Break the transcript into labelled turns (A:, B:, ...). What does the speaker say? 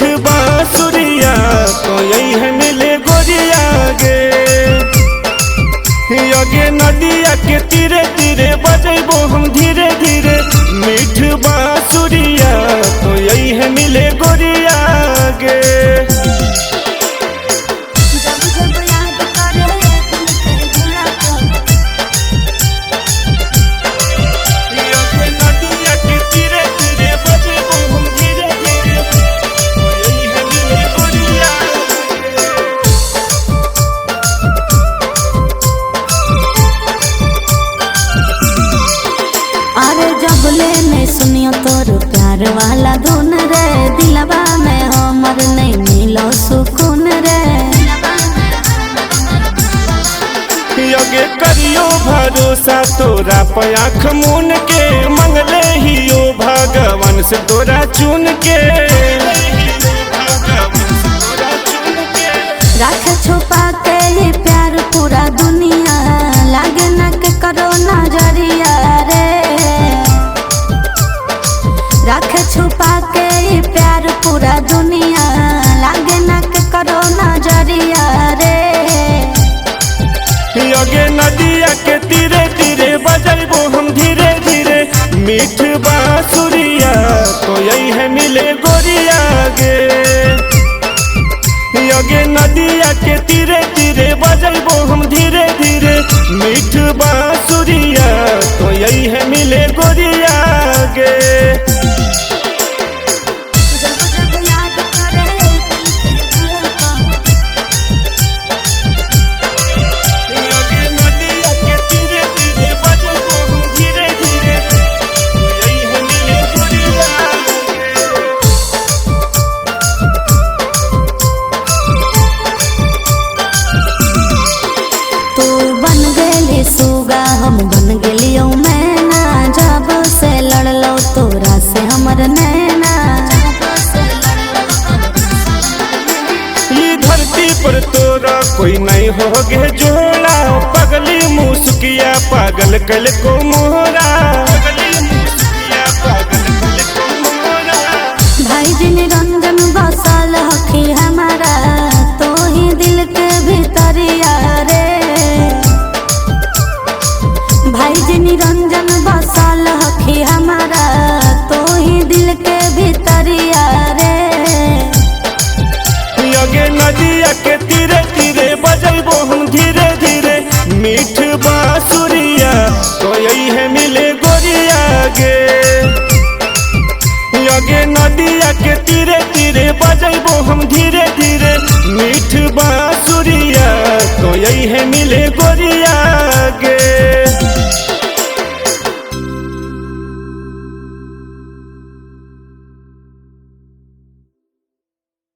A: मीठ बांसुरिया तो यही है मिले गोरिया गे। यगे नदिया के तीरे तीरे बजेबो हम धीरे धीरे, मीठ बांसुरिया तो यही है मिले गोरिया गे।
B: में सुनियो तोर प्यार वाला धुन रे, दिलवा में हमर नहीं मिलो सुकून रे।
A: यगे करियो भरोसा तोरा पे आँख मून के, मंगले ही ओ भगवान से तोरा चुन के।
B: रख छुपा के ये प्यार पूरा दुनिया, लागे न के करो नजरिया रे। रख छुपा के ये प्यार पूरा दुनिया, लागे न के करो नजरिया रे।
A: यगे नदिया के तीरे तीरे बजेबो हम धीरे धीरे, मीठ बांसुरिया तो यही है मिले गोरिया गे। यगे नदिया के तीरे तीरे बजेबो हम धीरे धीरे, मीठ बांसुरिया तो यही है मिले गोरिया गे।
B: सुगा हम बन गलियो मैना, जब से लड़लो तोरा से हमर नैना।
A: ये धरती पर तोरा कोई नहीं होगे जोड़ा, पगली मुस्किया पागल कल को मोरा।
B: भाई जी निरंजन बसल हखी हमारा, तो ही दिल के भीतरिया रे। भाई जी निरंजन बसल हखी हमारा, तो ही दिल के भीतरिया रे।
A: यगे नदिया के तीरे तीरे बजेबो हम धीरे धीरे, मीठ बांसुरिया तो यही है मिले गोरिया गे। यगे नदिया के तीरे तीरे बजेबो हम धीरे धीरे, मीठ बांसुरिया तो यही है मिले गोरिया।